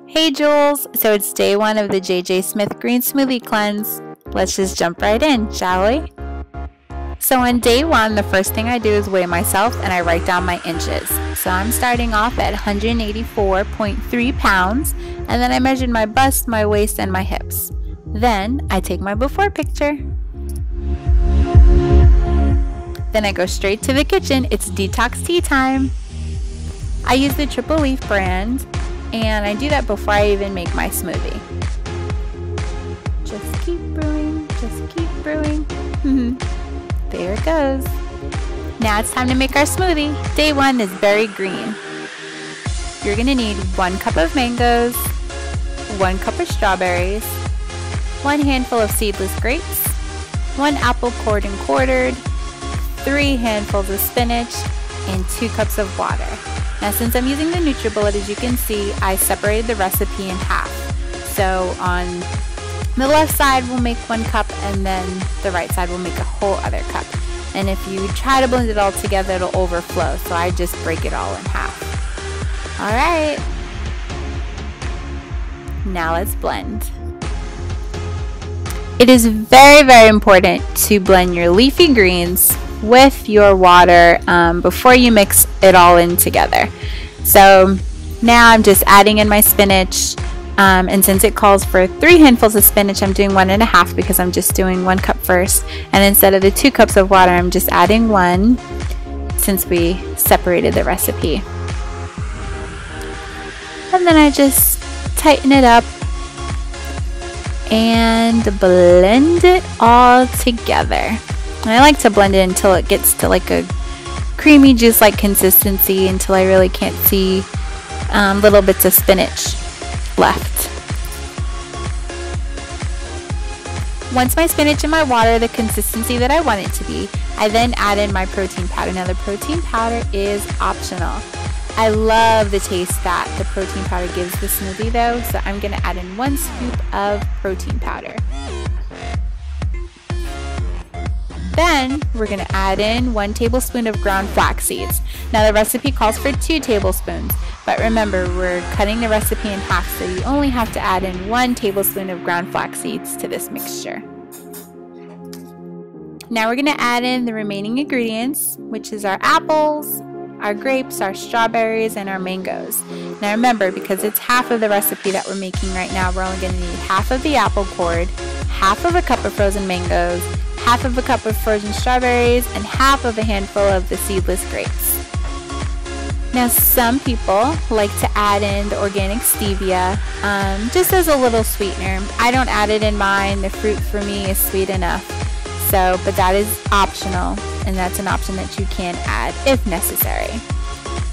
Hey Jewelzzz, so it's day 1 of the JJ Smith Green Smoothie Cleanse. Let's just jump right in, shall we? So on day 1, the first thing I do is weigh myself and I write down my inches. So I'm starting off at 184.3 pounds, and then I measured my bust, my waist, and my hips. Then I take my before picture. Then I go straight to the kitchen. It's Detox tea time. I use the Triple Leaf brand, and I do that before I even make my smoothie. Just keep brewing, just keep brewing. There it goes. Now it's time to make our smoothie. Day 1 is very green. You're gonna need 1 cup of mangoes, 1 cup of strawberries, 1 handful of seedless grapes, 1 apple cored and quartered, 3 handfuls of spinach, and 2 cups of water. Now since I'm using the NutriBullet, as you can see, I separated the recipe in half. So on the left side we'll make 1 cup, and then the right side will make a whole other cup. And if you try to blend it all together, it'll overflow, so I just break it all in half. Alright, now let's blend. It is very, very important to blend your leafy greens with your water before you mix it all in together. So now I'm just adding in my spinach, and since it calls for 3 handfuls of spinach, I'm doing 1.5 because I'm just doing 1 cup first, and instead of the 2 cups of water, I'm just adding 1 since we separated the recipe. And then I just tighten it up and blend it all together. And I like to blend it until it gets to like a creamy juice-like consistency, until I really can't see little bits of spinach left. Once my spinach and my water are the consistency that I want it to be, I then add in my protein powder. Now the protein powder is optional. I love the taste that the protein powder gives the smoothie though, so I'm going to add in 1 scoop of protein powder. Then we're going to add in 1 tablespoon of ground flax seeds. Now the recipe calls for 2 tablespoons, but remember we're cutting the recipe in half, so you only have to add in 1 tablespoon of ground flax seeds to this mixture. Now we're going to add in the remaining ingredients, which is our apples, our grapes, our strawberries, and our mangoes. Now remember, because it's half of the recipe that we're making right now, we're only going to need half of the apple cord, half of a cup of frozen mangoes, half of a cup of frozen strawberries, and half of a handful of the seedless grapes. Now some people like to add in the organic stevia just as a little sweetener. I don't add it in mine. The fruit for me is sweet enough. So, but that is optional, and that's an option that you can add if necessary.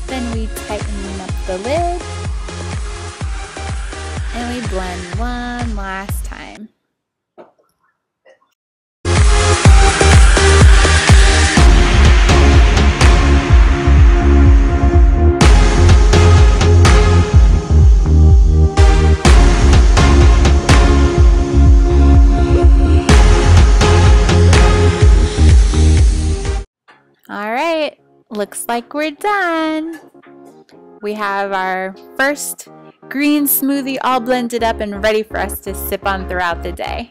Then we tighten up the lid and we blend one last time. Alright, looks like we're done. We have our first green smoothie all blended up and ready for us to sip on throughout the day.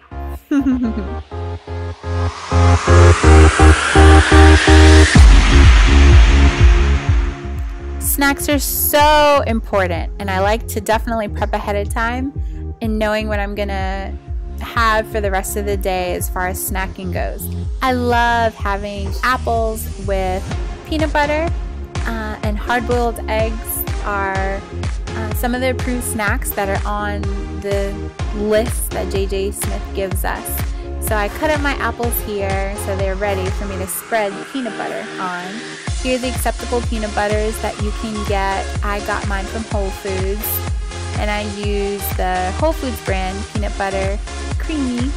Snacks are so important, and I like to definitely prep ahead of time in knowing what I'm gonna have for the rest of the day as far as snacking goes. I love having apples with peanut butter, and hard-boiled eggs are some of the approved snacks that are on the list that JJ Smith gives us. So I cut up my apples here so they're ready for me to spread peanut butter on. Here are the acceptable peanut butters that you can get. I got mine from Whole Foods, and I use the Whole Foods brand peanut butter creamy.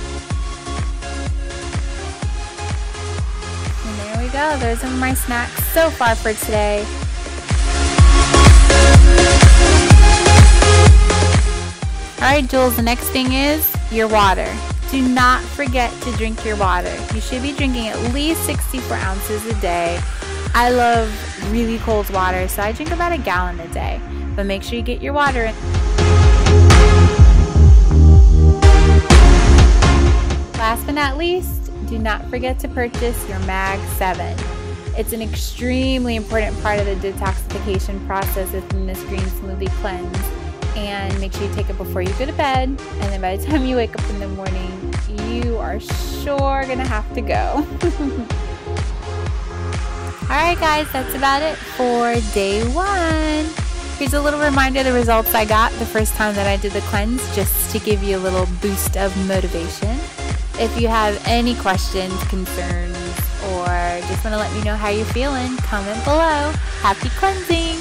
And there we go. Those are my snacks so far for today. Alright Jewelzzz, the next thing is your water. Do not forget to drink your water. You should be drinking at least 64 ounces a day. I love really cold water, so I drink about a gallon a day. But make sure you get your water in. Last but not least, do not forget to purchase your Mag 7. It's an extremely important part of the detoxification process within this Green Smoothie Cleanse. And make sure you take it before you go to bed. And then by the time you wake up in the morning, you are sure gonna have to go. Alright guys, that's about it for day 1. Here's a little reminder of the results I got the first time that I did the cleanse, just to give you a little boost of motivation. If you have any questions, concerns, or just want to let me know how you're feeling, comment below. Happy cleansing!